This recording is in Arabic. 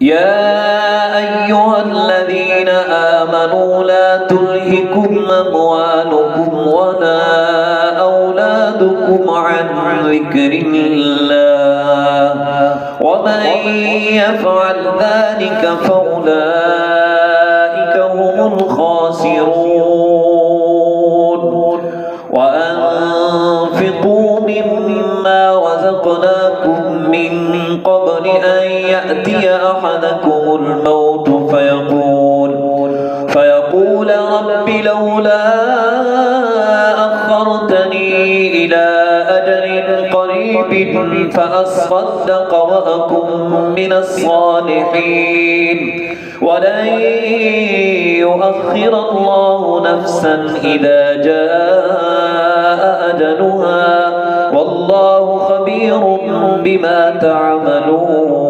يا أيها الذين آمنوا لا تلهكم أموالكم ولا أولادكم عن ذكر الله ومن يفعل ذلك فأولئك هم الخاسرون وأنفقوا مما رزقناكم من قبل أن يأتي أحدكم الموت فيقول رب لولا أخرتني إلى أجل قريب فأصدق وأكن من الصالحين ولن يؤخر الله نفسا إذا جاء أجلها والله خبير بما تعملون.